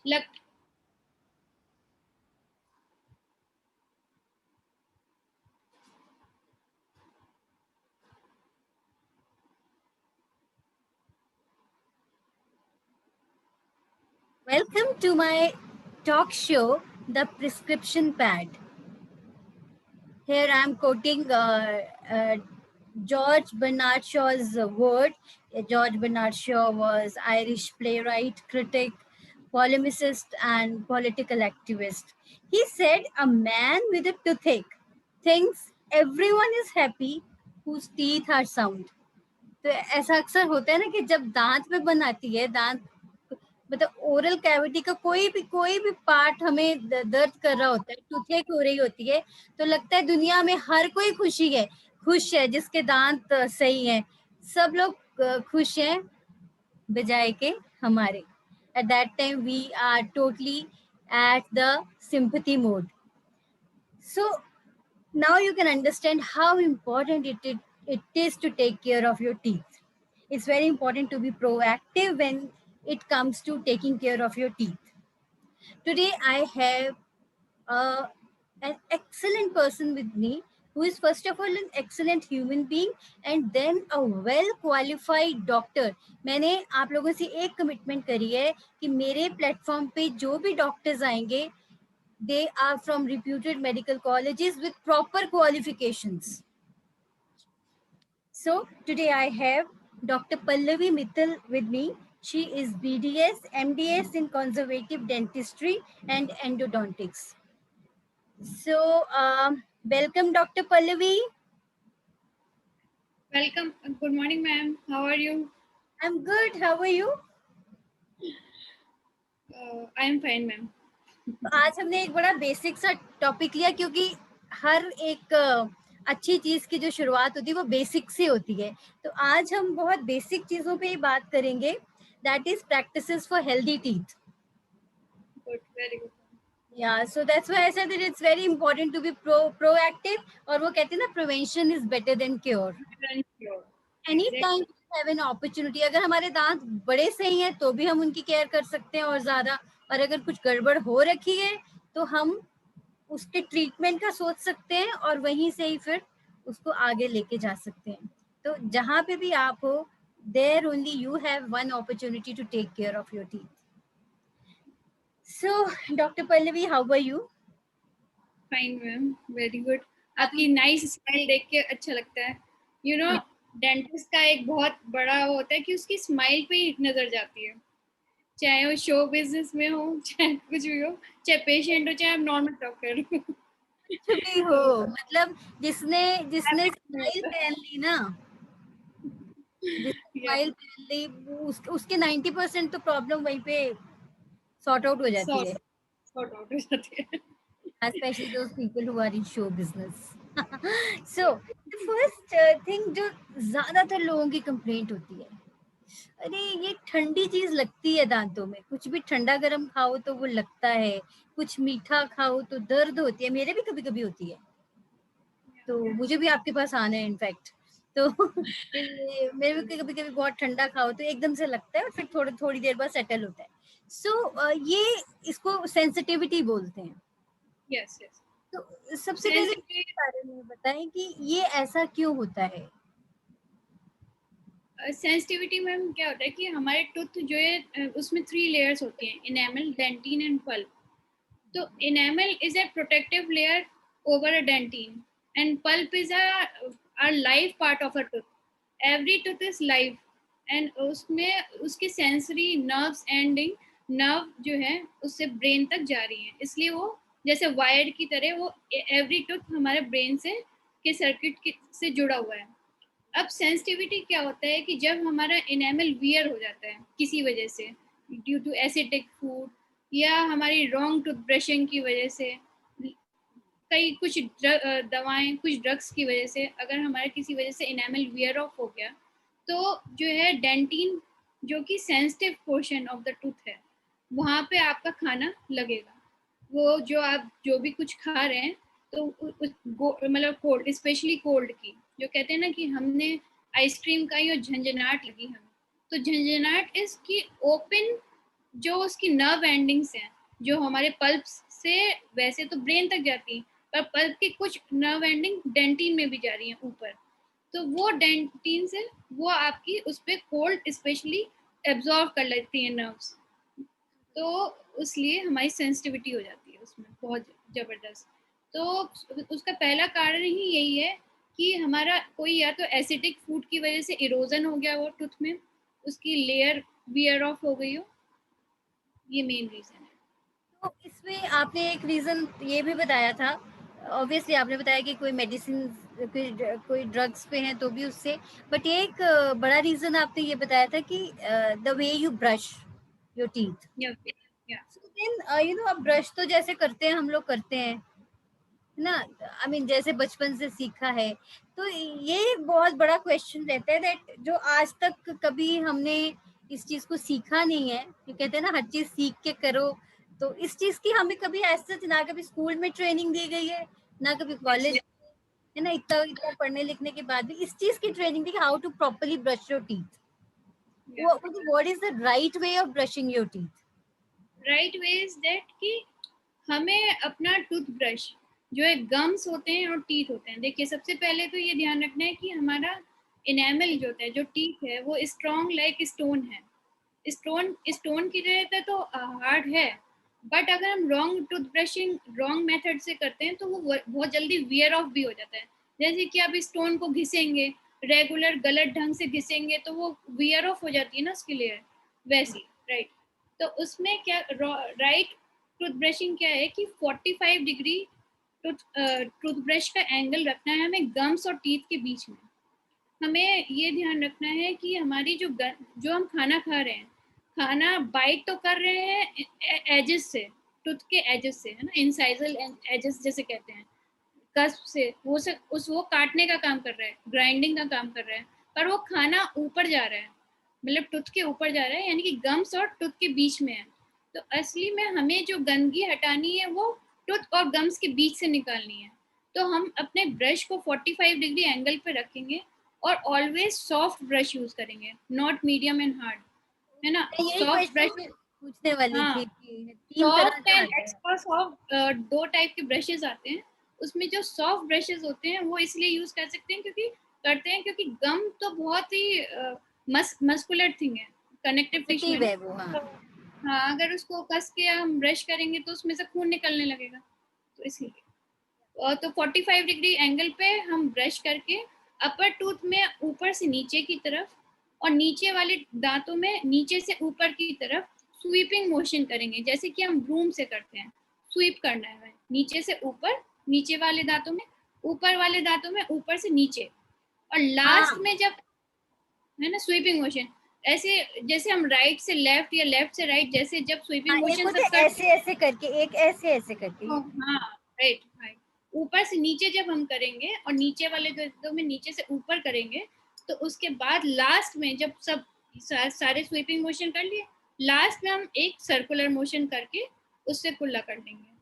लग Welcome to my talk show, The Prescription Pad. Here I am quoting George Bernard Shaw's word. George Bernard Shaw was Irish playwright, critic, polemicist, and political activist. He said, "A man with a toothache thinks everyone is happy whose teeth are sound." तो ऐसा अक्सर होता है ना कि जब दांत में बन आती है, दांत मतलब ओरल कैविटी का कोई भी पार्ट हमें दर्द कर रहा होता है, टूथेक हो रही होती है, तो लगता है दुनिया में हर कोई खुश है जिसके दांत सही हैं, सब लोग खुश हैं बजाय के हमारे. At that time we are totally at the sympathy mode. So now you can understand how important it is to take care of your teeth. It's very important to be proactive when it comes to taking care of your teeth. Today, I have an excellent person with me who is, first of all, an excellent human being and then a well qualified doctor. मैंने आप लोगों से एक commitment करी है कि मेरे platform पे जो भी डॉक्टर्स आएंगे, they are from reputed medical colleges with proper qualifications. So today I have Dr. Pallavi Mittal with me. She is BDS, MDS in conservative dentistry and endodontics. So welcome, Dr. Pallavi. welcome. Good morning, ma'am. How are you? I'm good. How are you? I am fine, ma'am. आज हमने एक बड़ा basic सा topic लिया क्योंकि हर एक अच्छी चीज की जो शुरुआत होती है वो बेसिक से होती है. तो आज हम बहुत बेसिक चीजों पे ही बात करेंगे. That is practices for healthy teeth. Good, very good. Yeah, so that's why I said that it's very important to be proactive. और वो कहते हैं ना, prevention is better than cure. Any time Exactly. we have an opportunity, अगर हमारे दांत बड़े सही हैं तो भी हम उनकी केयर कर सकते हैं और ज्यादा, और अगर कुछ गड़बड़ हो रखी है तो हम उसके ट्रीटमेंट का सोच सकते हैं और वहीं से ही फिर उसको आगे लेके जा सकते हैं. तो जहां पे भी आप हो, there only you have one opportunity to take care of your teeth. So, Dr. Pallavi, how are you? Fine, ma'am. Very good. आपकी नाइस स्माइल देख के अच्छा लगता है. यू नो, डेंटिस्ट का एक बहुत बड़ा होता है कि उसकी स्माइल पे ही नजर जाती है, चाहे वो शो बिजनेस में हो, चाहे कुछ भी हो, चाहे पेशेंट हो, चाहे आप नॉर्मल डॉक्टर हो. कुछ भी हो, मतलब जिसने जिसने स्माइल पहन ली ना, जिसने Yeah. स्माइल पहन ली उसके 90% तो प्रॉब्लम वहीं पे सॉर्ट आउट हो जाती सॉर्ट है. सॉर्ट आउट हो जाती है. especially those people who are in show business. So the first thing जो ज्यादातर लोगों की कंप्लेंट होती है, अरे ये ठंडी चीज लगती है दांतों में, कुछ भी ठंडा गर्म खाओ तो वो लगता है, कुछ मीठा खाओ तो दर्द होती है. मेरे भी कभी कभी होती है, तो मुझे भी आपके पास आना है इनफैक्ट. तो मेरे भी कभी कभी बहुत ठंडा खाओ तो एकदम से लगता है और फिर थोड़ी देर बाद सेटल होता है. सो ये इसको सेंसिटिविटी बोलते हैं. Yes yes. तो सबसे पहले इसके बारे में बताएं कि ये ऐसा क्यों होता है. सेंसिटिविटी में क्या होता है कि हमारे टूथ जो है उसमें 3 लेयर्स होती हैं, इनेमल, डेंटिन एंड पल्प. तो enamel is a protective layer over a dentin and pulp is a life part of a tooth. Every tooth is life and उसमें उसकी सेंसरी नर्व्स एंडिंग नर्व जो है उससे brain तक जा रही है, इसलिए वो जैसे वायर्ड की तरह वो एवरी टूथ हमारे ब्रेन से के सर्किट से जुड़ा हुआ है. अब सेंसिटिविटी क्या होता है कि जब हमारा इनेमल वियर हो जाता है किसी वजह से, ड्यू टू एसिडिक फूड या हमारी रॉन्ग टूथ ब्रशिंग की वजह से, कई कुछ दवाएं, कुछ ड्रग्स की वजह से, अगर हमारा किसी वजह से इनेमल वियर ऑफ हो गया तो जो है डेंटिन जो कि sensitive portion of the tooth है वहाँ पे आपका खाना लगेगा. वो जो आप जो भी कुछ खा रहे हैं तो मतलब कोल्ड, स्पेशली कोल्ड की, जो कहते हैं ना कि हमने आइसक्रीम का ही झंझनाट लगी हमें, तो झंझनाट इसकी ओपन जो उसकी नर्व एंडिंग्स हैं, जो हमारे पल्प से वैसे तो ब्रेन तक जाती हैं, पर पल्प की कुछ नर्व एंडिंग डेंटिन में भी जा रही हैं ऊपर, तो वो डेंटिन से वो आपकी उस पर कोल्ड स्पेशली एब्जॉर्व कर लेती है नर्व्स, तो इसलिए हमारी सेंसिटिविटी हो जाती है उसमें बहुत ज़बरदस्त। तो उसका पहला कारण ही यही है कि हमारा कोई या तो एसिडिक फूड की वजह से इरोजन हो गया हो टूथ में, उसकी लेयर वियर ऑफ हो गई हो, ये मेन रीज़न है। तो इसमें आपने एक रीजन ये भी बताया था, ऑब्वियसली आपने बताया कि कोई मेडिसिन, कोई ड्रग्स पे हैं तो भी उससे, बट एक बड़ा रीजन आपने ये बताया था कि the way you brush your teeth. या या सो देन यू नो, अब ब्रश तो जैसे करते हैं हम लोग करते हैं ना, आई मीन जैसे बचपन से सीखा है, तो ये बहुत बड़ा क्वेश्चन रहता है दैट जो आज तक कभी हमने इस चीज को सीखा नहीं है, ये कहते हैं ना हर चीज सीख के करो, तो इस चीज की हमें कभी ऐसा ना कभी स्कूल में ट्रेनिंग दी गई है, ना कभी कॉलेज, है ना, इतना इतना पढ़ने लिखने के बाद भी इस चीज की ट्रेनिंग दी, how to properly brush your teeth, या what is the right way of brushing your teeth? Right way is that कि हमें अपना टूथब्रश, जो है गम्स होते हैं और टीथ होते हैं, देखिए सबसे पहले तो ये ध्यान रखना है कि हमारा इनेमल जो होता है, जो टीथ है, वो स्ट्रॉन्ग लाइक स्टोन है। स्टोन स्टोन की तरह तो हार्ड है, बट अगर हम wrong tooth brushing wrong method से करते हैं तो वो बहुत जल्दी वियर ऑफ भी हो जाता है। जैसे कि आप स्टोन को घिसेंगे, रेगुलर गलत ढंग से घिसेंगे तो वो वियर ऑफ हो जाती है ना उसकी लेयर, वैसी, राइट। तो उसमें क्या राइट टूथ ब्रशिंग क्या है कि 45 डिग्री टूथब्रश का एंगल रखना है हमें गम्स और टीथ के बीच में। हमें ये ध्यान रखना है कि हमारी जो हम खाना खा रहे हैं, खाना बाइट तो कर रहे हैं एजेस से, टूथ के एजेस से, है ना, इंसाइजल एजेस जैसे कहते हैं, कस्प से वो काटने का काम कर रहा है, ग्राइंडिंग का काम कर रहा है, पर वो खाना ऊपर जा रहा है, मतलब टूथ के ऊपर जा रहा है, यानी कि गम्स और टूथ के बीच में है। तो असली में हमें जो गंदगी हटानी है वो टूथ और गम्स के बीच से निकालनी है। तो हम अपने ब्रश को 45 डिग्री एंगल पे रखेंगे और ऑलवेज सॉफ्ट ब्रश यूज करेंगे, नॉट मीडियम एंड हार्ड, है ना, यही सॉफ्ट क्वेश्चन ब्रश। मैं पूछने वाली हाँ, थी कि तीन तरह सॉफ्ट का एंड आता है। एक्स्ट्रा सॉफ्ट, दो टाइप के ब्रशेस आते हैं। उसमें जो सॉफ्ट ब्रशेस होते हैं वो इसलिए यूज कर सकते हैं क्योंकि गम तो बहुत ही मस्कुलर थिंग है, कनेक्टिव टिश्यू है सेंसिटिव ना। है वो, हाँ। तो हाँ, अगर उसको कस के हम ब्रश करेंगे तो उसमें से खून निकलने लगेगा, तो इसलिए तो 45 डिग्री एंगल पे हम ब्रश करके अपर टूथ में ऊपर से नीचे की तरफ और नीचे वाले दांतों में नीचे से ऊपर की तरफ स्वीपिंग मोशन करेंगे, जैसे कि हम ब्रूम से करते हैं। स्वीप करना है नीचे से ऊपर, नीचे वाले दांतों में, ऊपर वाले दांतों में ऊपर से नीचे, और लास्ट हाँ में जब, है ना, स्वीपिंग मोशन, ऐसे जैसे हम राइट से लेफ्ट या लेफ्ट से राइट, जैसे जब हाँ, स्वीपिंग एक मोशन होते सब है करते ऐसे ऐसे करके, एक ऐसे ऐसे करके। हैं, हाँ, राइट राइट, ऊपर से नीचे जब हम करेंगे और नीचे वाले दांतों में नीचे से ऊपर करेंगे, तो उसके बाद लास्ट में जब सब सारे स्वीपिंग मोशन कर लिए, लास्ट में हम एक सर्कुलर मोशन करके उससे कुल्ला कर देंगे।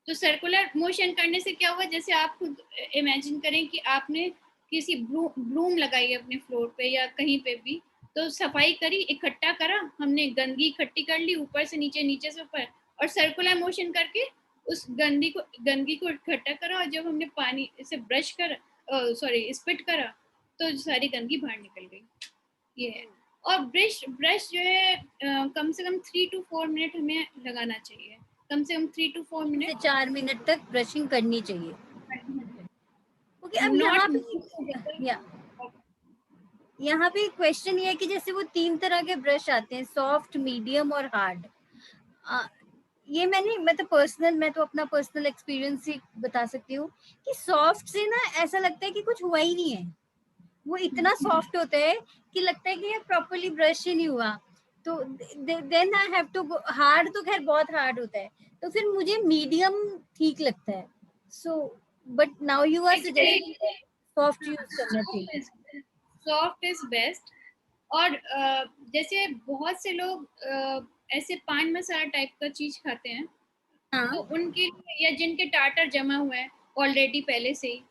तो सर्कुलर मोशन करने से क्या हुआ, जैसे आप खुद इमेजिन करें कि आपने किसी ब्लूम लगाई है अपने फ्लोर पे या कहीं पे भी, तो सफाई करी, इकट्ठा करा, हमने गंदगी इकट्ठी कर ली ऊपर से नीचे, नीचे से ऊपर, और सर्कुलर मोशन करके उस गंदगी को इकट्ठा करा, और जब हमने पानी से ब्रश कर, सॉरी, स्पिट करा, तो सारी गंदगी बाहर निकल गई। ये है। और ब्रश ब्रश जो है कम से कम 3 to 4 मिनट हमें लगाना चाहिए, कम से कम 3 to 4 मिनट। से 4 मिनट तक ब्रशिंग करनी चाहिए। ओके, अब नॉट यहाँ पे यहाँ पे क्वेश्चन ये है कि जैसे वो तीन तरह के ब्रश आते हैं, सॉफ्ट, मीडियम और हार्ड। ये मैं तो अपना पर्सनल एक्सपीरियंस ही बता सकती हूँ कि सॉफ्ट से ना ऐसा लगता है कि कुछ हुआ ही नहीं है, वो इतना सॉफ्ट होता है कि लगता है कि ये प्रॉपरली ब्रश ही नहीं हुआ। तो then I have to go hard, तो खैर बहुत हार्ड होता है, तो फिर मुझे मीडियम ठीक लगता है। So but now you are suggesting soft use करना चाहिए। Soft is best. और जैसे बहुत से लोग ऐसे पान मसाला टाइप का चीज खाते हैं, तो हाँ, उनके लिए, या जिनके टाटर जमा हुआ है ऑलरेडी पहले से ही,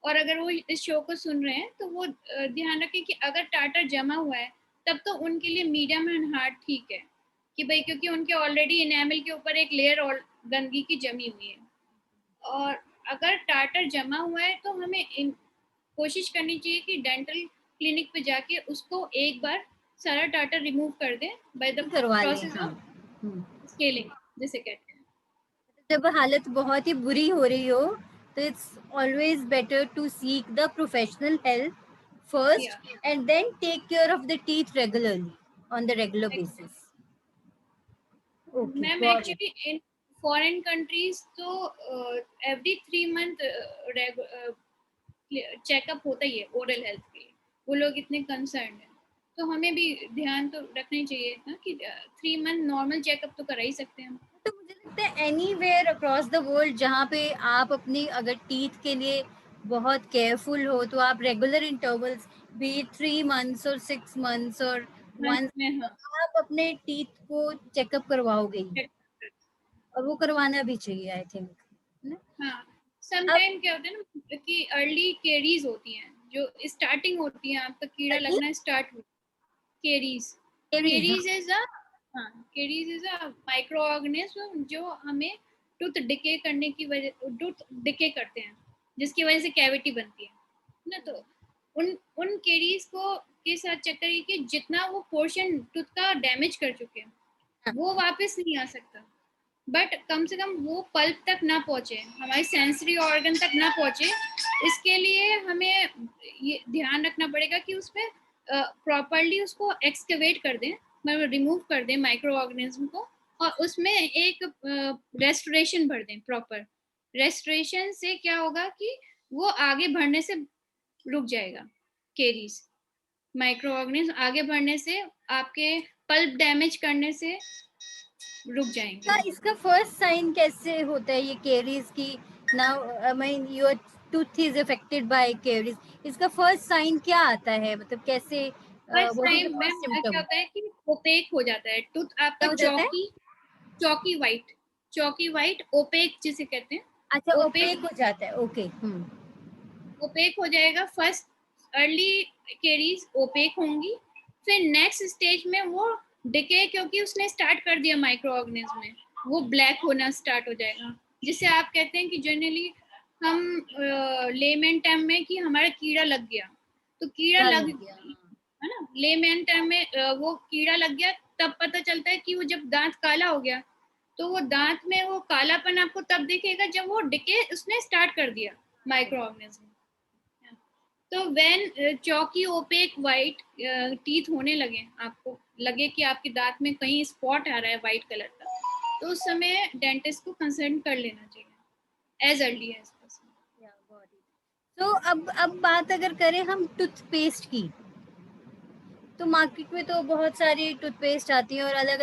और अगर वो इस शो को सुन रहे हैं तो वो ध्यान रखें कि अगर टाटर जमा हुआ है तब तो उनके लिए मीडियम एंड हार्ड ठीक है। कि भाई क्योंकि उनके ऑलरेडी इनेमल के ऊपर एक लेयर और गंदगी की जमी हुई है, और अगर टार्टर जमा हुआ है तो हमें कोशिश करनी चाहिए कि डेंटल क्लिनिक पे जाके उसको एक बार सारा टार्टर रिमूव कर दें बाय द करवा लें, प्रोसेस हाँ। ऑफ स्केलिंग जिसे कहते हैं। जब हालत बहुत ही बुरी हो रही हो तो it's always better to seek the professional help या first and then take care of the teeth regularly on the regular basis. Okay, ma'am got it. Actually in foreign countries तो एवरी 3 मंथ चेकअप होता ही है oral health के लिए, वो लोग इतने कंसर्न है, तो हमें भी ध्यान तो रखना ही चाहिए ना कि 3 मंथ नॉर्मल चेकअप तो करा ही सकते हैं हम। तो मुझे लगता है एनीवेयर अक्रॉस द वर्ल्ड जहाँ पे आप अपनी अगर टीथ के लिए बहुत केयरफुल हो तो आप रेगुलर इंटरवल्स भी 3 मंथ्स और 6 मंथ्स और मंथ वंस में हाँ आप अपने टीथ को चेकअप करवाओगे ही, check और वो करवाना भी चाहिए आई थिंक। हाँ अब समटाइम क्या होता है ना कि अर्ली केरीज होती हैं, जो स्टार्टिंग होती है, आपका कीड़ा लगना स्टार्ट हो, caries. Caries, caries is a हाँ caries is a micro organism जो हमें टूथ डिके करने की वजह टूथ डिके करते हैं, जिसकी वजह से कैविटी बनती है ना। तो उन उन केरीज को के साथ चक्कर ये कि जितना वो पोर्शन टूथ का डैमेज कर चुके हैं हाँ, वो वापस नहीं आ सकता, बट कम से कम वो पल्प तक ना पहुंचे, हमारे सेंसरी ऑर्गन तक ना पहुंचे, इसके लिए हमें ये ध्यान रखना पड़ेगा कि उसमें प्रॉपरली उसको एक्सकवेट कर दें, मतलब रिमूव कर दें माइक्रो ऑर्गेनिज्म को, और उसमें एक रेस्टोरेशन भर दें प्रॉपर। रेस्टोरेशन से क्या होगा कि वो आगे बढ़ने से रुक जाएगा, केरीज माइक्रो ऑर्गेनिज्म आगे बढ़ने से, आपके पल्प डैमेज करने से रुक जाएंगे। हाँ, इसका फर्स्ट साइन कैसे होता है ये केरीज की? Now I mean your tooth is affected by caries, इसका फर्स्ट साइन क्या आता है, मतलब कैसे, first what is the time ma'am first क्या सिम्टम? होता है कि ओपेक हो जाता है टूथ आपका, क्या हो जाता है? चौकी चौकी वाइट, चौकी वाइट ओपेक जिसे कहते हैं, अच्छा, ओपेक, ओपेक हो जाता है, ओके। ओपेक हो जाएगा। फर्स्ट अर्ली केरीज ओपेक होंगी, फिर नेक्स्ट स्टेज में वो डिके, क्योंकि उसने स्टार्ट कर दिया माइक्रो ऑर्गेनिज्म में, वो ब्लैक होना स्टार्ट हो जाएगा, जिसे आप कहते हैं कि जनरली हम लेमन टर्म में कि हमारा कीड़ा लग गया, तो कीड़ा क्या लग लग गया? है ना, लेमन टर्म में वो कीड़ा लग गया, तब पता चलता है कि वो जब दांत काला हो गया, तो वो दांत में वो कालापन आपको तब दिखेगा जब वो डिके उसने स्टार्ट कर दिया माइक्रो ऑर्गेनिज्म। तो व्हेन चौकी ओपेक वाइट टीथ होने लगे, आपको लगे कि आपके दांत में कहीं स्पॉट आ रहा है वाइट कलर का, तो उस समय डेंटिस्ट को कंसल्ट कर लेना चाहिए एज अर्ली एज पॉसिबल। तो अब बात अगर करें हम टूथपेस्ट की, तो मार्केट में तो बहुत सारी टूथपेस्ट आती हैं और अलग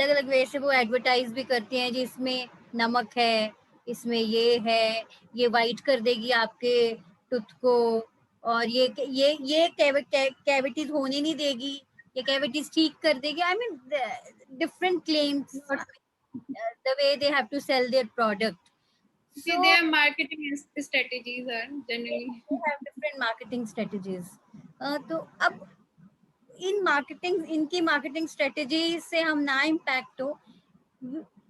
अलग वे से वो एडवर्टाइज भी करती हैं, जिसमें नमक है, इसमें ये है, ये वाइट कर देगी आपके टूथ को, और ये कैविटीज होने नहीं देगी, ये कैविटीज ठीक कर देगी। I mean different claims the way they have to sell their product. See, so their marketing strategies are generally they have different marketing strategies. तो अब इन मार्केटिंग इनकी मार्केटिंग स्ट्रेटेजी से हम ना इम्पैक्ट हो,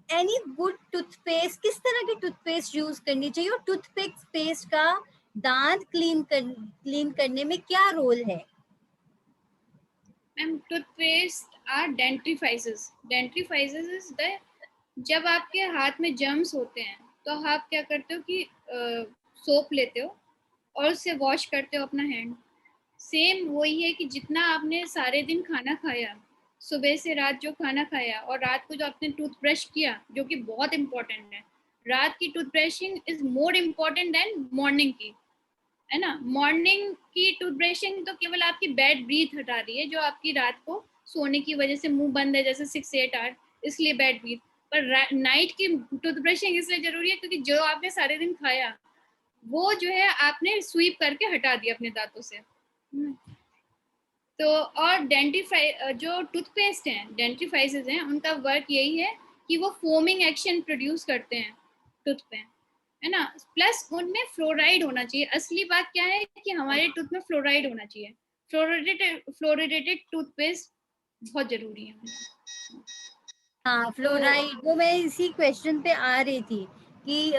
एनी गुड टूथपेस्ट, किस तरह की टूथपेस्ट यूज करनी चाहिए, और टूथपेस्ट का दांत क्लीन करने में क्या रोल है? Ma'am toothpaste or dentifrices, dentifrices is the, जब आपके हाथ में जर्म्स होते हैं तो आप क्या करते हो कि सोप लेते हो और उससे वॉश करते हो अपना हैंड। सेम वही है कि जितना आपने सारे दिन खाना खाया, सुबह से रात जो खाना खाया, और रात को जो आपने टूथब्रश किया, जो कि बहुत इंपॉर्टेंट है, रात की toothbrushing is more important than morning की, है ना। मॉर्निंग की टूथब्रशिंग तो केवल आपकी बैड ब्रीथ हटा रही है, जो आपकी रात को सोने की वजह से मुंह बंद है जैसे 6-8 आवर, इसलिए बैड ब्रीथ। पर नाइट की टूथब्रशिंग इसलिए जरूरी है क्योंकि जो आपने सारे दिन खाया वो जो है आपने स्वीप करके हटा दिया अपने दांतों से। तो और डेंटिफाई जो टूथपेस्ट हैं, डेंटिफाइसेस हैं, उनका वर्क यही है कि वो फोमिंग एक्शन प्रोड्यूस करते हैं टूथ पे, है ना। प्लस उनमें फ्लोराइड होना चाहिए। असली बात क्या है कि हमारे टूथ में फ्लोराइड होना चाहिए। फ्लोरिडेटेड टूथपेस्ट बहुत जरूरी है। हाँ, तो फ्लोराइड, वो मैं इसी क्वेश्चन पे आ रही थी कि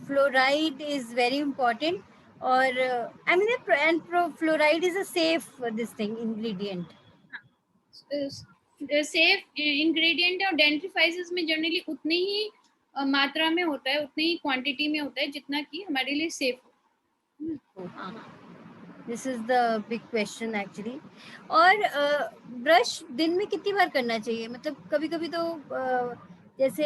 फ्लोराइड इज वेरी इंपॉर्टेंट, और I mean and fluoride is a safe this thing ingredient. Safe ingredient है, और डेंट्रीफाइजेस में जनरली उतनी ही मात्रा में होता है, उतनी ही क्वांटिटी में होता है जितना कि हमारे लिए सेफ हो। हाँ, this is the big question actually. और ब्रश दिन में कितनी बार करना चाहिए? मतलब कभी कभी तो जैसे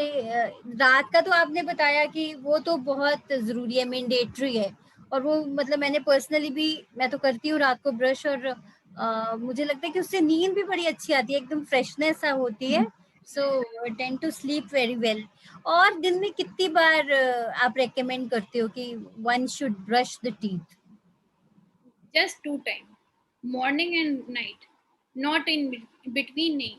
रात का तो आपने बताया कि वो तो बहुत जरूरी है, मैंडेटरी है, और वो मतलब मैंने पर्सनली भी, मैं तो करती हूँ रात को ब्रश, और मुझे लगता है कि उससे नींद भी बड़ी अच्छी आती है, एकदम फ्रेशनेस सा होती है, so tend to sleep very well. और दिन में कितनी बार आप रेकमेंड करते हो कि one should brush the teeth? Just 2 time, morning and night, not in between नहीं।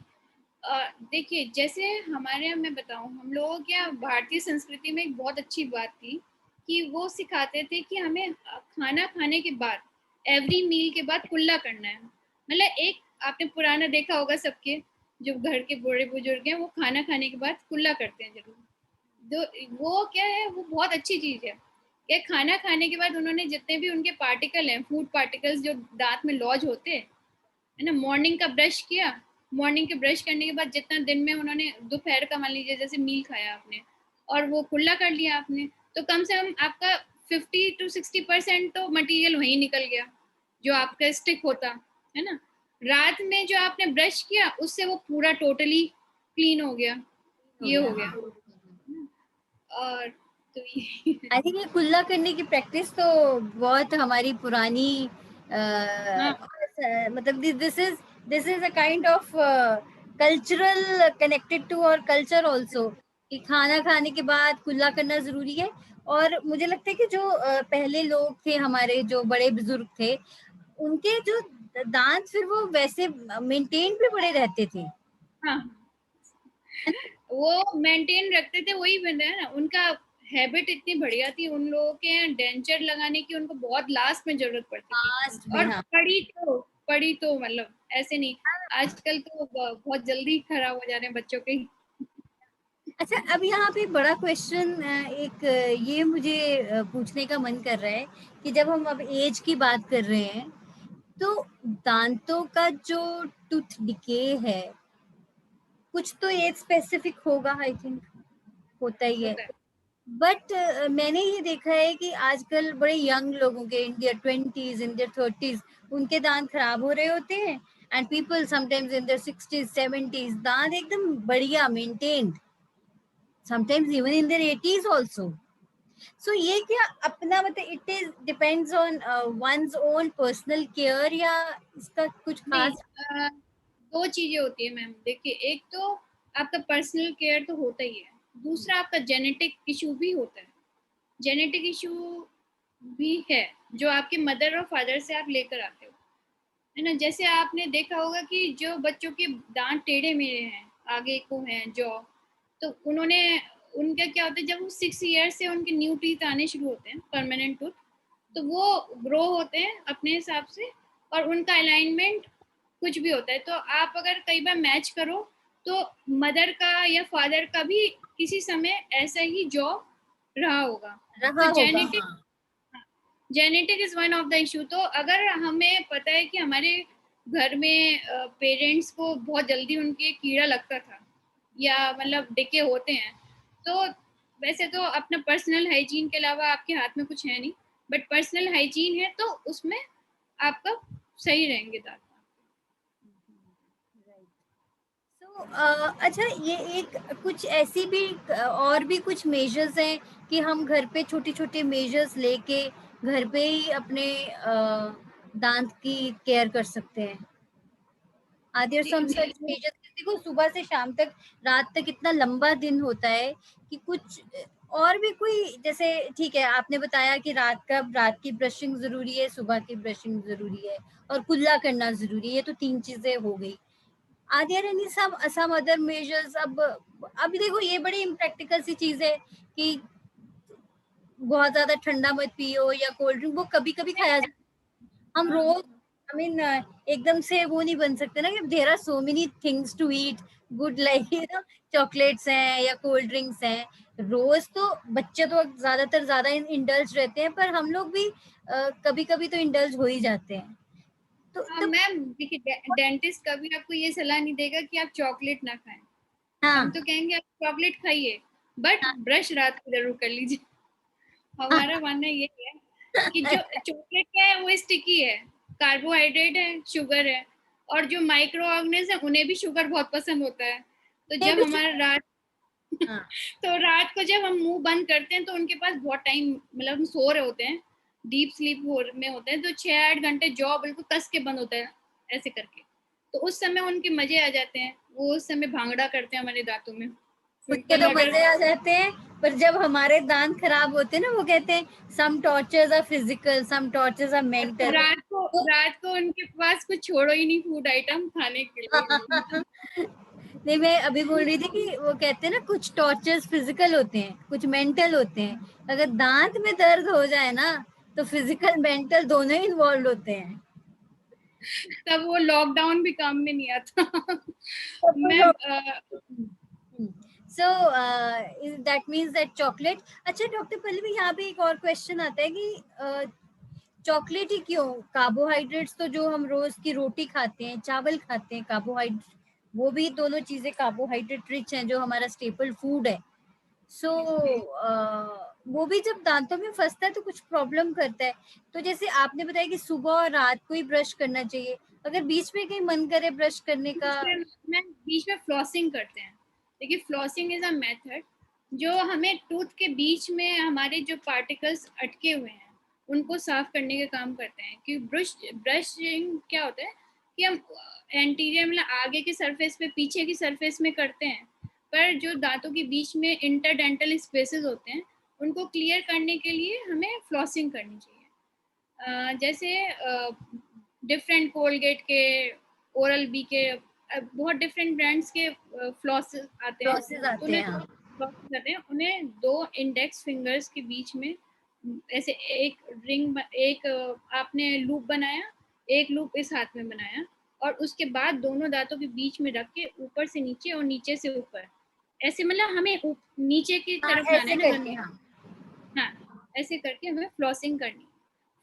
देखिए, जैसे हमारे यहाँ मैं बताऊँ, हम लोगों के यहाँ भारतीय संस्कृति में एक बहुत अच्छी बात थी कि वो सिखाते थे कि हमें खाना खाने के बाद, एवरी मील के बाद कुल्ला करना है। मतलब एक आपने पुराना देखा होगा, सबके जो घर के बड़े बुजुर्ग हैं वो खाना खाने के बाद कुल्ला करते हैं जरूर। वो क्या है, वो बहुत अच्छी चीज है कि खाना खाने के बाद उन्होंने जितने भी उनके पार्टिकल हैं, फूड पार्टिकल्स जो दांत में लॉज होते हैं, है ना, मॉर्निंग का ब्रश किया, मॉर्निंग के ब्रश करने के बाद जितना दिन में उन्होंने दोपहर का मान लीजिए जैसे मील खाया आपने, और वो कुल्ला कर लिया आपने, तो कम से कम आपका 50 to 60% तो मटेरियल वहीं निकल गया जो आपका स्टिक होता है ना। रात में जो आपने ब्रश किया उससे वो पूरा टोटली क्लीन हो गया, हो ये गया, हो गया। हाँ। और तो ये आई थिंक ये कुल्ला करने की प्रैक्टिस तो बहुत हमारी पुरानी हाँ मतलब this is a kind of cultural connected to our culture also, कि खाना खाने के बाद कुल्ला करना जरूरी है। और मुझे लगता है कि जो पहले लोग थे, हमारे जो बड़े बुजुर्ग थे, उनके जो दांत फिर वो वैसे मेंटेन भी बड़े रहते थे, हाँ, है ना? वो मेंटेन रखते थे, वही बन रहा है ना उनका। हैबिट इतनी बढ़िया थी उन लोगों के, डेंचर लगाने की उनको बहुत लास्ट में जरूरत पड़ती थी। पास्ट में, और हाँ। पड़ी तो मतलब ऐसे नहीं, आजकल तो बहुत जल्दी खराब हो जा रहे हैं बच्चों के। अच्छा, अब यहाँ पे बड़ा क्वेश्चन एक ये मुझे पूछने का मन कर रहा है कि जब हम अब एज की बात कर रहे हैं, तो दांतों का जो टूथ डिके है, कुछ तो एज स्पेसिफिक होगा, आई थिंक होता ही है। होता है। बट मैंने ये देखा है कि आजकल बड़े यंग लोगों के, in their 20s, in their 30s, उनके दांत खराब हो रहे होते हैं, and people sometimes in their 60s 70s, दांत एकदम बढ़िया maintained, sometimes even in their 80s also. So ये क्या अपना मतलब it is depends on one's own personal care, या इसका कुछ नहीं, खास? दो चीजें होती है मैम। देखिए, एक तो आपका पर्सनल केयर तो होता ही है, दूसरा आपका जेनेटिक इशू भी होता है। जेनेटिक इशू भी है जो आपके मदर और फादर से आप लेकर आते हो, है ना। जैसे आपने देखा होगा कि जो बच्चों के दांत टेढ़े मेढ़े हैं, आगे को हैं जॉ, तो उन्होंने, उनका क्या होता है, जब वो 6 ईयर से उनके न्यू टीथ आने शुरू होते हैं, परमानेंट टूथ, तो वो ग्रो होते हैं अपने हिसाब से, और उनका अलाइनमेंट कुछ भी होता है। तो आप अगर कई बार मैच करो तो मदर का या फादर का भी किसी समय ऐसा ही जॉ रहा होगा। तो रहा होगा, जेनेटिक, हाँ। Genetic is one of the issue. तो अगर हमें पता है कि हमारे घर में पेरेंट्स को बहुत जल्दी उनके कीड़ा लगता था या मतलब डिके होते हैं, तो वैसे तो अपना पर्सनल हाइजीन के अलावा आपके हाथ में कुछ है नहीं, बट पर्सनल हाइजीन है तो उसमें आपका सही रहेंगे दांत। तो अच्छा, ये एक कुछ ऐसी भी और भी कुछ मेजर्स हैं कि हम घर पे छोटे छोटे मेजर्स लेके घर पे ही अपने दांत की केयर कर सकते हैं? Are there some such measures? देखो, सुबह से शाम तक, रात तक इतना लंबा दिन होता है कि कुछ और भी कोई, जैसे ठीक है, आपने बताया कि रात की ब्रशिंग जरूरी है, सुबह की ब्रशिंग जरूरी है, और कुल्ला करना जरूरी है, ये तो 3 चीजें हो गई। Are there any some other measures? अब देखो, ये बड़ी इम्प्रैक्टिकल सी चीज है कि बहुत ज्यादा ठंडा मत पियो या कोल्ड ड्रिंक, वो कभी कभी खाया जाता है। हम रोज आई मीन एकदम से वो नहीं बन सकते ना कि there are so many things to eat good, like you know chocolates हैं या कोल्ड ड्रिंक्स हैं। रोज तो बच्चे तो ज्यादातर ज्यादा इंडल्ज रहते हैं, पर हम लोग भी कभी कभी तो इंडल्ज हो ही जाते हैं। तो मैम देखिए, डेंटिस्ट कभी आपको ये सलाह नहीं देगा कि आप चॉकलेट ना खाएं। हम हाँ तो कहेंगे आप चॉकलेट खाइए, बट हाँ ब्रश रात को जरूर कर लीजिए। हाँ हमारा मानना ये है कि जो चॉकलेट क्या है वो स्टिकी है, कार्बोहाइड्रेट है, शुगर है, और जो माइक्रो ऑर्गेनिज्म है उन्हें भी शुगर बहुत पसंद होता है। तो मैं जब भी हमारा रात हाँ तो रात को जब हम मुंह बंद करते हैं तो उनके पास बहुत टाइम, मतलब हम सो रहे होते हैं, डीप स्लीप में होते हैं, तो 6-8 घंटे जॉ बिल्कुल कस के बंद होता है ऐसे करके। तो उस समय उनके मजे आ जाते हैं, वो उस समय भांगड़ा करते हैं हमारे दांतों में। उनके सिंपल तो अगर मजे आ जाते हैं, पर जब हमारे दांत खराब होते हैं ना, वो कहते हैं some tortures are physical, some tortures are mental. रात को उनके पास कुछ छोड़ो ही नहीं फूड आइटम खाने के लिए बिल्कुल। नहीं, मैं अभी बोल रही थी कि वो कहते हैं ना कुछ टॉर्चर्स फिजिकल होते हैं, कुछ मेंटल होते हैं। अगर दांत में दर्द हो जाए ना, तो फिजिकल मेंटल दोनों ही इन्वॉल्व होते हैं। तब वो लॉकडाउन भी काम में नहीं आता। मैं so that means that chocolate. अच्छा डॉक्टर पल्लवी, यहाँ पे एक और क्वेश्चन आता है कि चॉकलेट ही क्यों? कार्बोहाइड्रेट्स तो जो हम रोज की रोटी खाते हैं, चावल खाते हैं, कार्बोहाइड्रेट, वो भी दोनों चीजें कार्बोहाइड्रेट रिच हैं, जो हमारा स्टेपल फूड है। सो वो भी जब दांतों में फंसता है तो कुछ प्रॉब्लम करता है। तो जैसे आपने बताया कि सुबह और रात को ही ब्रश करना चाहिए, अगर बीच में कहीं मन करे ब्रश करने का। बीच में फ्लॉसिंग करते हैं। देखिए, फ्लॉसिंग इज अ मेथड जो हमें टूथ के बीच में हमारे जो पार्टिकल्स अटके हुए हैं उनको साफ करने का काम करते हैं। कि ब्रशिंग क्या होता है कि हम एंटीरियर, मतलब आगे के सरफेस पे, पीछे की सरफेस में करते हैं, पर जो दांतों के बीच में इंटरडेंटल स्पेसेस होते हैं उनको क्लियर करने के लिए हमें फ्लॉसिंग करनी चाहिए। जैसे डिफरेंट कोलगेट के, ओरल बी के, बहुत डिफरेंट ब्रांड्स के फ्लॉस आते हैं। प्रोसेस तो आते उन्हें हैं, हाँ। फ्लॉस करते हैं, उन्हें दो इंडेक्स फिंगर्स के बीच में ऐसे एक रिंग, एक आपने लूप बनाया, एक लूप इस हाथ में बनाया, और उसके बाद दोनों दांतों के बीच में रख के ऊपर से नीचे और नीचे से ऊपर, ऐसे मतलब हमें नीचे की हाँ तरफ लाना ऐसे है ना करके, गंदगी। हाँ। हाँ, ऐसे करके हमें फ्लॉसिंग करनी।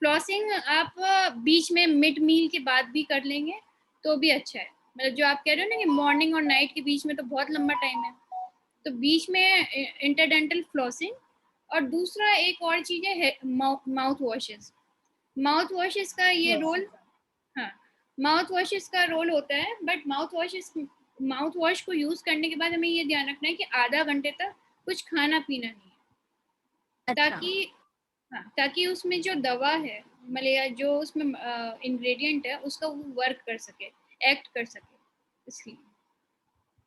फ्लॉसिंग आप बीच में मिड मील के बाद भी कर लेंगे तो भी अच्छा है। मतलब जो आप कह रहे हो ना कि मॉर्निंग और नाइट के बीच में तो बहुत लंबा टाइम है, तो बीच में इंटरडेंटल फ्लॉसिंग। और दूसरा एक और चीज है माउथ वॉशेस। माउथ वॉशेस का ये यस। रोल, हाँ, माउथ वॉशेस का रोल होता है, बट माउथ वॉश को यूज करने के बाद हमें ये ध्यान रखना है कि आधा घंटे तक कुछ खाना पीना नहीं है, अच्छा। ताकि, हाँ, ताकि उसमें जो दवा है, मतलब या जो उसमें इंग्रेडिएंट है उसका वो वर्क कर सके, एक्ट कर सके। इसलिए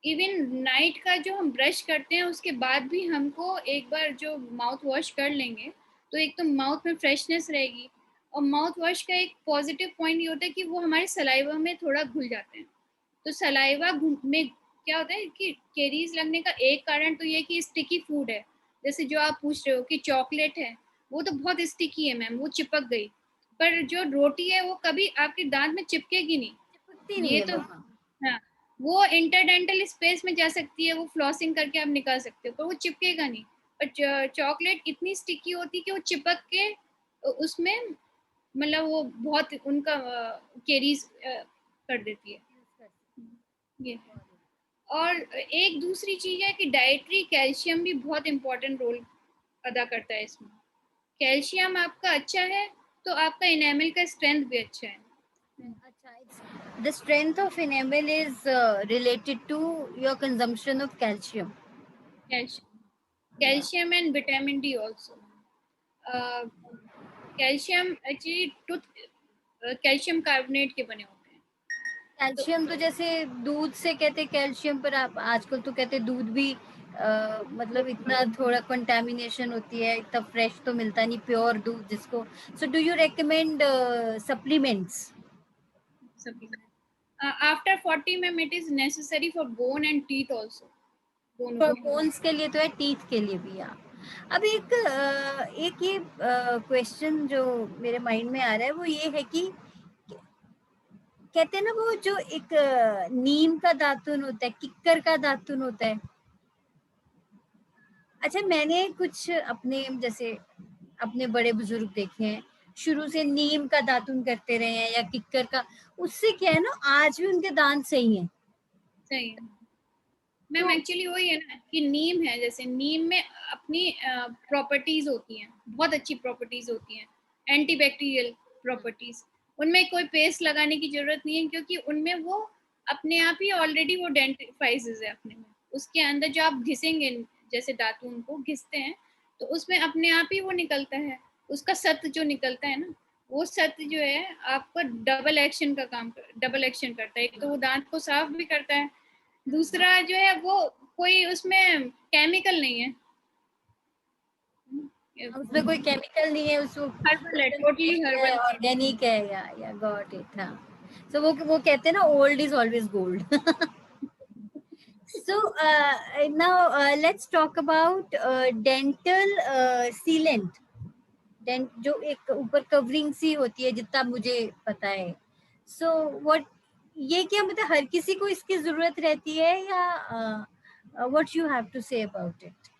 इवन नाइट का जो हम ब्रश करते हैं उसके बाद भी हमको एक बार जो माउथ वॉश कर लेंगे तो एक तो माउथ में फ्रेशनेस रहेगी। और माउथ वॉश का एक पॉजिटिव पॉइंट ये होता है कि वो हमारे सलाइवा में थोड़ा घुल जाते हैं। तो सलाइवा में क्या होता है कि केरीज लगने का एक कारण तो ये कि स्टिकी फूड है। जैसे जो आप पूछ रहे हो कि चॉकलेट है, वो तो बहुत स्टिकी है मैम, वो चिपक गई। पर जो रोटी है वो कभी आपके दांत में चिपकेगी नहीं। चिपकती नहीं ये है तो, वो, हाँ। हाँ, वो इंटरडेंटल स्पेस में जा सकती है, वो फ्लॉसिंग करके आप निकाल सकते हो, पर वो चिपकेगा नहीं। पर चॉकलेट इतनी स्टिकी होती है कि वो चिपक के उसमें, मतलब वो बहुत उनका केरीज कर देती है। ये है। और एक दूसरी चीज है कि डाइटरी कैल्शियम भी बहुत इंपॉर्टेंट रोल अदा करता है इसमें। कैल्शियम आपका अच्छा है तो आपका इनेमल का स्ट्रेंथ भी अच्छा है। अच्छा, the strength of enamel is related to your consumption of calcium. Calcium, calcium and vitamin D also. Calcium actually tooth calcium carbonate के बने होते हैं। तो कैल्शियम तो जैसे दूध से कहते हैं कैल्शियम, पर आप आजकल तो कहते हैं दूध भी मतलब इतना थोड़ा कंटेमिनेशन होती है, इतना फ्रेश तो मिलता नहीं प्योर दूध जिसको। So do you recommend supplements? After 40 ma'am it is necessary for bone and teeth also, दोनों फॉर के लिए। बोन्स के लिए तो है, टीथ के लिए भी, हाँ। अब एक ये क्वेश्चन जो मेरे माइंड में आ रहा है वो ये है कि कहते हैं ना वो जो एक नीम का दातुन होता है, किक्कर का दातुन होता है। अच्छा, मैंने कुछ अपने जैसे अपने बड़े बुजुर्ग देखे हैं, शुरू से नीम का दातुन करते रहे हैं या किक्कर का, उससे क्या है ना आज भी उनके दांत सही हैं। सही है मैम। तो एक्चुअली वही है ना कि नीम है, जैसे नीम में अपनी प्रॉपर्टीज होती हैं, बहुत अच्छी प्रॉपर्टीज होती हैं, एंटीबैक्टीरियल प्रॉपर्टीज। उनमें कोई पेस्ट लगाने की जरूरत नहीं है, क्योंकि उनमें वो अपने आप ही ऑलरेडी वो डेंटिफाइज है अपने में। उसके अंदर जो आप घिसेंगे, जैसे दातून को घिसते हैं, तो उसमें अपने आप ही वो निकलता है, उसका सत्व जो निकलता है ना, वो सत्व जो है आपका डबल एक्शन करता है। एक तो वो दांत को साफ भी करता है, दूसरा जो है वो कोई उसमें केमिकल नहीं है, उसमें कोई केमिकल नहीं है, उसको हर्बल है, टोटली हर्बल चीज। ऑर्गेनिक है। या गॉट इट। हाँ, सो वो कहते हैं ना old is always gold. So now let's talk about dental sealant. जो एक ऊपर कवरिंग सी होती है, जितना मुझे पता है। So what, ये क्या मतलब हर किसी को इसकी जरूरत रहती है या what you have to say about it?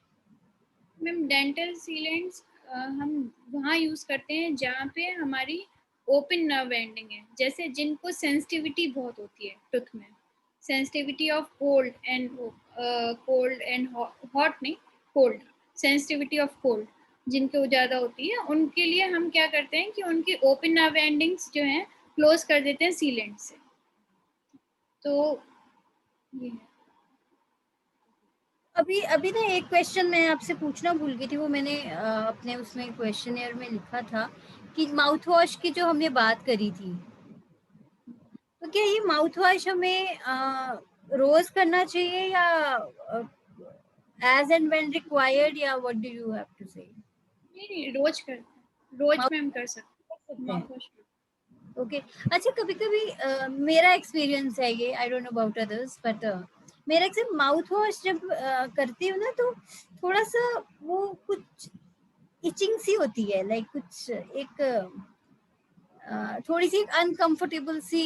Ma'am dental sealants हम वहाँ यूज करते हैं जहाँ पे हमारी ओपन नर्व एंडिंग है, जैसे जिनको सेंसिटिविटी बहुत होती है टूथ में, sensitivity of cold and hot नहीं, कोल्ड, सेंसिटिविटी ऑफ कोल्ड जिनको ज़्यादा होती है, उनके लिए हम क्या करते हैं कि उनकी ओपन नर्व एंडिंग्स जो हैं क्लोज कर देते हैं सीलेंट से। तो ये है। अभी अभी ना एक क्वेश्चन मैं आपसे पूछना भूल गई थी, वो मैंने अपने उसमें क्वेश्चनियर में लिखा था कि माउथ वॉश की जो हमने बात करी थी, तो क्या ये माउथ वॉश हमें रोज करना चाहिए या एज एंड व्हेन रिक्वायर्ड, या what do you have to say? नहीं, रोज करते हैं, रोज में हम कर सकते हैं माउथ माउथ वॉश। ओके। अच्छा, कभी कभी मेरा एक्सपीरियंस है ये, I don't know about others, but मेरा एक्सपीरियंस माउथ वॉश जब करती हूँ ना, तो थोड़ा सा वो कुछ इचिंग सी होती है, लाइक कुछ एक थोड़ी सी अनकंफर्टेबल सी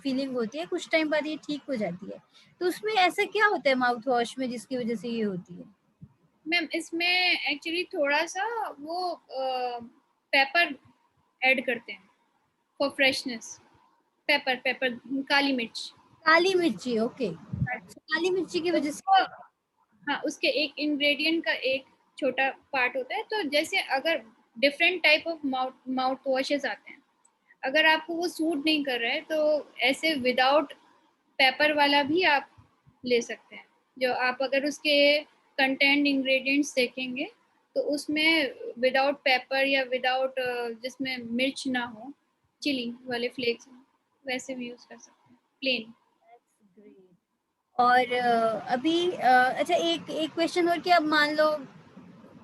फीलिंग होती है, कुछ टाइम बाद ये ठीक हो जाती है। तो उसमें ऐसा क्या होता है माउथ वॉश में जिसकी वजह से ये होती है? मैम इसमें एक्चुअली थोड़ा सा वो पेपर ऐड करते हैं फॉर फ्रेशनेस। पेपर पेपर काली मिर्च। काली मिर्ची, ओके। काली मिर्ची की वजह से? उसको, हाँ, उसके एक इंग्रेडिएंट का एक छोटा पार्ट होता है। तो जैसे अगर different type of mouth washes आते हैं, अगर आपको वो सूट नहीं कर रहा है तो ऐसे विदाउट पेपर वाला भी आप ले सकते हैं। जो आप अगर उसके कंटेंट इंग्रेडिएंट्स देखेंगे तो उसमें विदाउट पेपर या विदाउट जिसमें मिर्च ना हो, चिली वाले फ्लेक्स, वैसे भी यूज कर सकते हैं प्लेन। और अभी अच्छा, एक एक क्वेश्चन और कि अब मान लो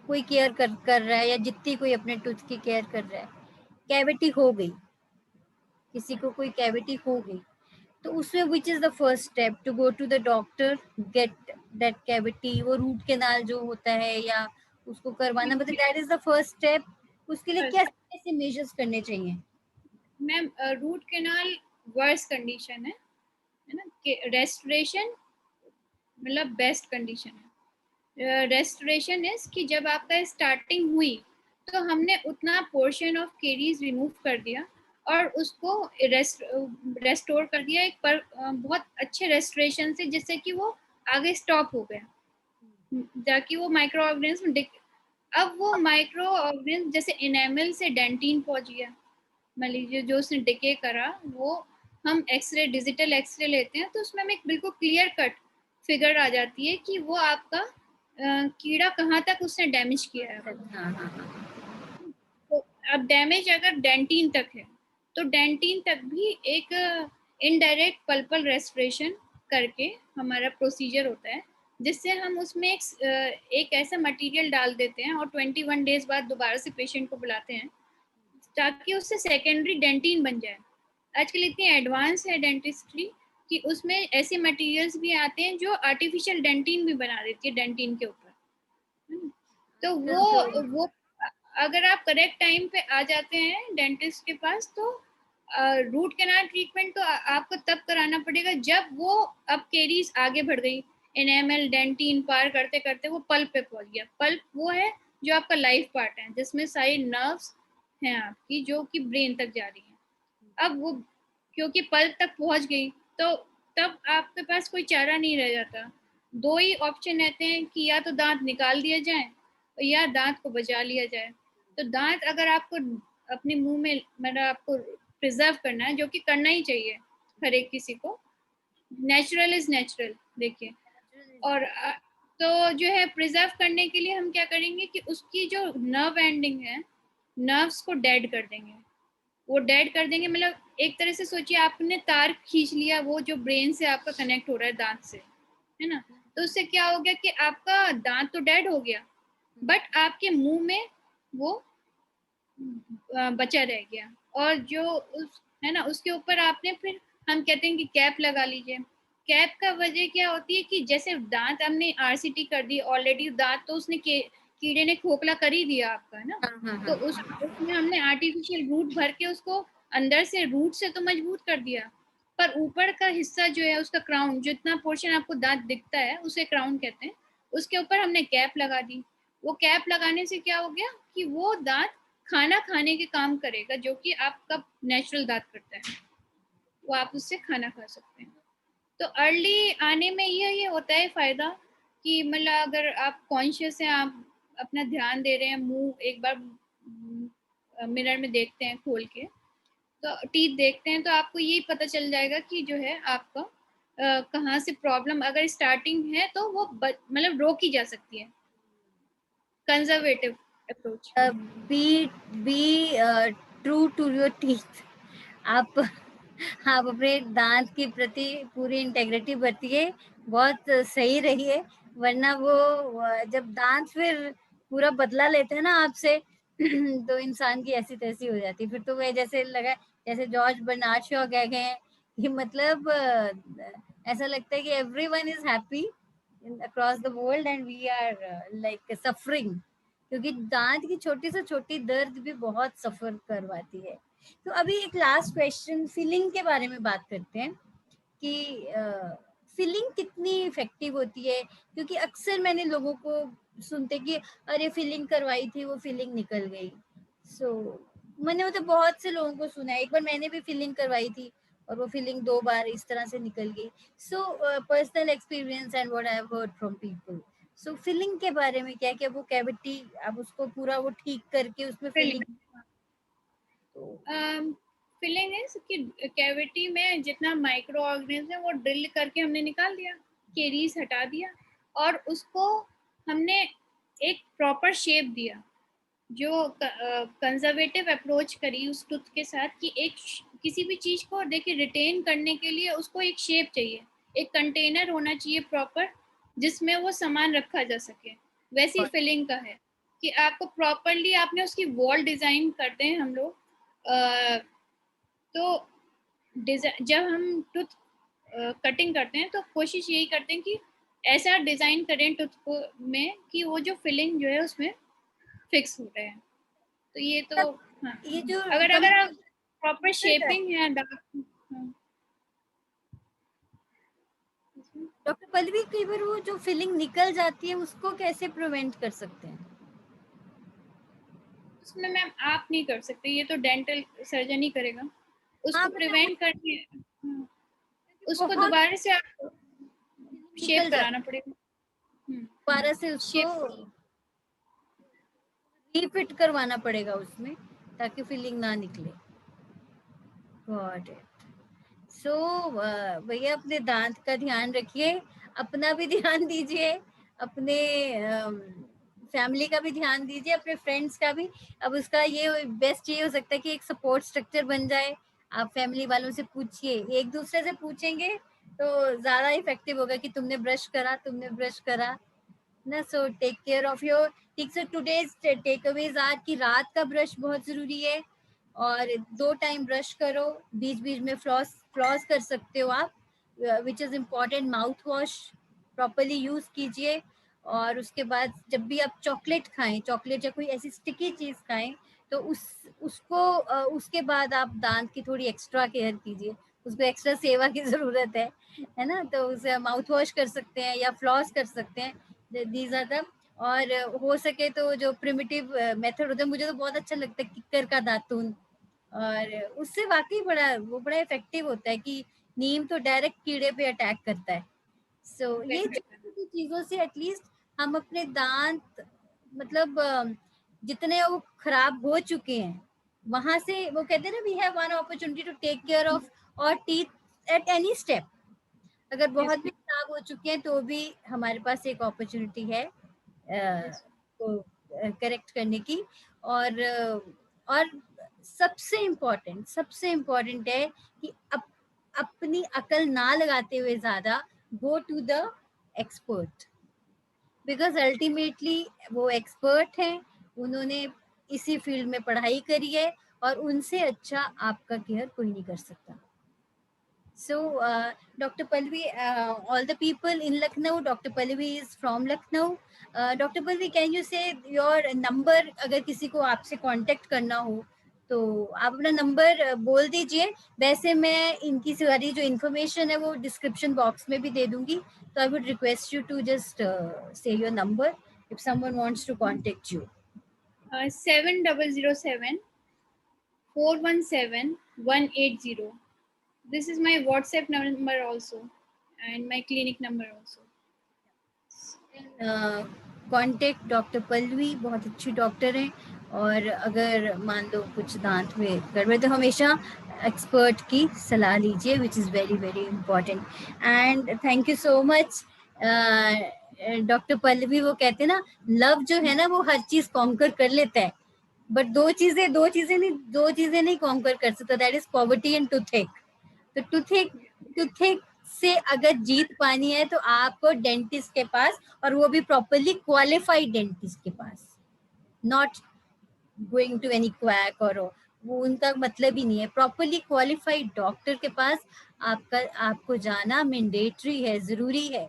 कोई केयर कर रहा है, या जितनी कोई अपने टूथ की केयर कर रहा है, कैविटी हो गई, किसी को कोई कैविटी हो गई, तो उसमें which is the first step to go to the doctor, get that cavity, वो रूट कैनाल जो होता है या उसको करवाना, मतलब that is the first step. उसके लिए क्या ऐसे मेजर्स करने चाहिए? Ma'am root canal worse condition है ना, रेस्टोरेशन मतलब बेस्ट कंडीशन है। रेस्टोरेशन इज कि जब आपका स्टार्टिंग हुई तो हमने उतना पोर्शन ऑफ केरीज रिमूव कर दिया और उसको रेस्टोर कर दिया एक पर बहुत अच्छे रेस्टोरेशन से, जिससे कि वो आगे स्टॉप हो गया, ताकि वो माइक्रो ऑर्गेनिज्म, अब वो माइक्रो ऑर्गेनिज्म जैसे इनेमल से डेंटिन पहुंच गया, मान लीजिए जो उसने डिके करा, वो हम एक्सरे, डिजिटल एक्सरे लेते हैं तो उसमें हमें बिल्कुल क्लियर कट फिगर आ जाती है कि वो आपका कीड़ा कहाँ तक उसने डैमेज किया है। हाँ हाँ हाँ। तो अब डैमेज अगर डेंटिन तक है तो डेंटिन तक भी एक इनडायरेक्ट पल्पल रेस्टोरेशन करके हमारा प्रोसीजर होता है, जिससे हम उसमें एक ऐसा मटेरियल डाल देते हैं और 21 डेज बाद दोबारा से पेशेंट को बुलाते हैं, ताकि उससे सेकेंडरी डेंटिन बन जाए। आजकल इतनी एडवांस है डेंटिस्ट्री कि उसमें ऐसे मटेरियल्स भी आते हैं जो आर्टिफिशियल डेंटिन भी बना देती है डेंटिन के ऊपर। तो वो अगर आप करेक्ट टाइम पे आ जाते हैं डेंटिस्ट के पास, तो रूट कैनाल ट्रीटमेंट तो आपको तब कराना पड़ेगा जब वो अब केरीज आगे बढ़ गई, एनेमल डेंटिन पार करते करते वो पल्प पे पहुंच गया। पल्प वो है जो आपका लाइफ पार्ट है, जिसमें सारी नर्व्स हैं आपकी जो कि ब्रेन तक जा रही है। अब वो क्योंकि पल्प तक पहुंच गई तो तब आपके पास कोई चारा नहीं रह जाता। दो ही ऑप्शन रहते हैं कि या तो दांत निकाल दिया जाए या दांत को बचा लिया जाए। तो दांत अगर आपको अपने मुंह में मतलब आपको प्रिजर्व करना है, जो कि करना ही चाहिए हर एक किसी को, नेचुरल इज नेचुरल देखिए। और तो जो है प्रिजर्व करने के लिए हम क्या करेंगे कि उसकी जो नर्व एंडिंग है, नर्व्स को डेड कर देंगे। वो डेड कर देंगे मतलब एक तरह से सोचिए आपने तार खींच लिया वो जो ब्रेन से आपका कनेक्ट हो रहा है दांत से, है ना। तो उससे क्या हो गया कि आपका दांत तो डेड हो गया बट आपके मुंह में वो बचा रह गया। और जो उस है ना उसके ऊपर आपने फिर हम कहते हैं कि कैप लगा लीजिए। कैप का वजह क्या होती है कि जैसे दांत हमने आरसीटी कर दी ऑलरेडी, दांत तो उसने कीड़े ने खोखला कर ही दिया आपका, है ना। तो उसमें हमने आर्टिफिशियल रूट भर के उसको अंदर से रूट से तो मजबूत कर दिया, पर ऊपर का हिस्सा जो है उसका क्राउन, जितना पोर्शन आपको दांत दिखता है उसे क्राउन कहते हैं, उसके ऊपर हमने कैप लगा दी। वो कैप लगाने से क्या हो गया कि वो दांत खाना खाने के काम करेगा, जो कि आपका नेचुरल दांत करता है, वो आप उससे खाना खा सकते हैं। तो अर्ली आने में ये होता है फायदा कि मतलब अगर आप कॉन्शियस हैं, आप अपना ध्यान दे रहे हैं, मुंह एक बार मिरर में देखते हैं खोल के, तो टीथ देखते हैं, तो आपको यही पता चल जाएगा कि जो है आपका कहाँ से प्रॉब्लम अगर स्टार्टिंग है तो वो मतलब रोकी जा सकती है। Conservative approach. Be true to your teeth. आप अपने दांत के प्रति पूरी इंटेग्रिटी बरतिए, बहुत सही रहिए, वरना वो जब दांत फिर पूरा बदला लेते हैं ना आपसे तो इंसान की ऐसी तैसी हो जाती है। फिर तो वह जैसे लगा जैसे जॉर्ज बर्नार्ड शॉ कह गए हैं कि मतलब ऐसा लगता है कि everyone is happy across the world and we are like suffering, क्योंकि दांत की छोटी से छोटी दर्द भी बहुत सफर करवाती है। तो अभी एक लास्ट क्वेश्चन फिलिंग के बारे में बात करते हैं कि फिलिंग कितनी इफेक्टिव होती है, क्योंकि अक्सर मैंने लोगों को सुनते कि अरे फिलिंग करवाई थी वो फिलिंग निकल गई। सो मैंने मतलब बहुत से लोगों को सुना है, एक बार मैंने भी फिलिंग करवाई थी और वो फिलिंग 2 बार इस तरह से निकल गई। So personal experience and what I have heard from people. So filling के बारे में क्या क्या वो कैविटी आप उसको पूरा वो ठीक करके उसमें फिलिंग फिलिंग है कि कैविटी में जितना माइक्रो ऑर्गेनिज्म है वो ड्रिल करके हमने निकाल दिया, केरीज हटा दिया और उसको हमने एक प्रॉपर शेप दिया। जो कंजर्वेटिव अप्रोच करी उस टूथ के साथ कि एक किसी भी चीज को देखिए रिटेन करने के लिए उसको एक शेप चाहिए, एक कंटेनर होना चाहिए प्रॉपर जिसमें वो सामान रखा जा सके। वैसी फिलिंग का है कि आपको प्रॉपरली आपने उसकी वॉल डिजाइन करते हैं हम लोग। तो जब हम टूथ कटिंग करते हैं तो कोशिश यही करते हैं कि ऐसा डिजाइन करें टूथ को में कि वो जो फिलिंग जो है उसमें फिक्स हो रहे हैं। तो ये तो हाँ, ये जो अगर आप प्रॉपर शेपिंग है डॉक्टर पल्लवी, कई बार वो जो फिलिंग निकल जाती है उसको कैसे प्रिवेंट कर सकते हैं? उसमें मैम आप नहीं कर सकते, ये तो डेंटल सर्जन ही करेगा उसको प्रिवेंट करने। उसको बहुत दोबारा से आप शेप निकल कराना जाती पड़ेगा। दोबारा से उसको शेप रीफिट करवाना पड़ेगा उसमें ताकि फिलिंग ना निकले। Got it. सो भैया अपने दांत का ध्यान रखिए, अपना भी ध्यान दीजिए, अपने फैमिली का भी ध्यान दीजिए, अपने फ्रेंड्स का भी। अब उसका ये बेस्ट ये हो सकता है कि एक सपोर्ट स्ट्रक्चर बन जाए। आप फैमिली वालों से पूछिए, एक दूसरे से पूछेंगे तो ज्यादा इफेक्टिव होगा कि तुमने ब्रश करा, तुमने ब्रश करा ना। So take care of your ठीक। सो टुडेज टेकअवेज आर कि रात का ब्रश बहुत जरूरी है और 2 टाइम ब्रश करो, बीच बीच में फ्लॉस कर सकते हो आप, which is important. Mouth wash properly use कीजिए और उसके बाद जब भी आप चॉकलेट खाएं, चॉकलेट या कोई ऐसी स्टिकी चीज खाएं तो उसके बाद आप दांत की थोड़ी एक्स्ट्रा केयर कीजिए, उसको एक्स्ट्रा सेवा की जरूरत है ना, तो उसे माउथ वॉश कर सकते हैं या फ्लॉस कर सकते हैं, दीज आर द। और हो सके तो जो प्रिमिटिव मेथड होता है, मुझे तो बहुत अच्छा लगता है किक्कर का दातून, और उससे वाकई बड़ा इफेक्टिव होता है कि नीम तो डायरेक्ट कीड़े पे अटैक करता है। सो ये छोटी चीजों से एटलीस्ट हम अपने दांत, मतलब जितने वो खराब हो चुके हैं वहां से, वो कहते हैं ना, we have one opportunity to take care of our teeth at any step. अगर बहुत भी खराब हो चुके हैं तो भी हमारे पास एक अपॉर्चुनिटी है को करेक्ट करने की। और सबसे इम्पोर्टेंट है कि अपनी अकल ना लगाते हुए ज्यादा go to the expert, because ultimately वो एक्सपर्ट हैं, उन्होंने इसी फील्ड में पढ़ाई करी है, और उनसे अच्छा आपका केयर कोई नहीं कर सकता। So, Dr. Pallavi, all the people in Lucknow, Dr. Pallavi is from Lucknow. Dr. Pallavi, can you say your number? अगर किसी को आपसे कांटेक्ट करना हो तो आप अपना नंबर बोल दीजिए। वैसे मैं इनकी सारी जो इन्फॉर्मेशन है वो डिस्क्रिप्शन बॉक्स में भी दे दूंगी, तो I would request you to just say your number if someone wants to contact you. 7007 417 180. This is my WhatsApp number also, and my clinic number also. Contact doctor Pallavi, बहुत अच्छी doctor हैं, और अगर मान लो कुछ दांत में गड़बड़ तो हमेशा एक्सपर्ट की सलाह लीजिए, which is very very important. And thank you so much doctor Pallavi. वो कहते हैं ना, लव जो है ना वो हर चीज कॉन्कर कर लेता है, बट दो चीजें नहीं कॉन्कर कर सकता, that is poverty and toothache. तो टूथेक से अगर जीत पानी है तो आपको डेंटिस्ट के पास, और वो भी प्रॉपरली क्वालिफाइड डेंटिस्ट के पास, not going to any quack, और वो उनका मतलब ही नहीं है, प्रॉपरली क्वालिफाइड डॉक्टर के पास आपको जाना मैंडेटरी है, जरूरी है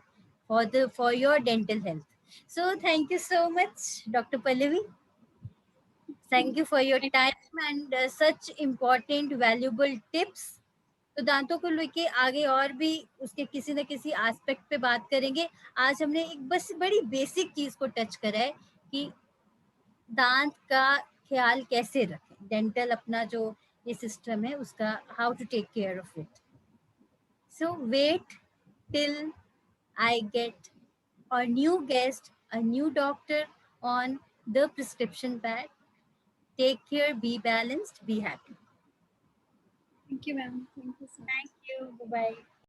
for your dental health. So thank you so much doctor Pallavi, thank you for your time and such important valuable tips. तो दांतों को लेके आगे और भी उसके किसी न किसी एस्पेक्ट पे बात करेंगे। आज हमने एक बस बड़ी बेसिक चीज को टच करा है कि दांत का ख्याल कैसे रखें, डेंटल अपना जो ये सिस्टम है उसका how to take care of it. So wait till I get a new guest, a new doctor on the prescription pad. Take care, be balanced, be happy. Thank you, ma'am. Thank you so much. Thank you. Bye-bye.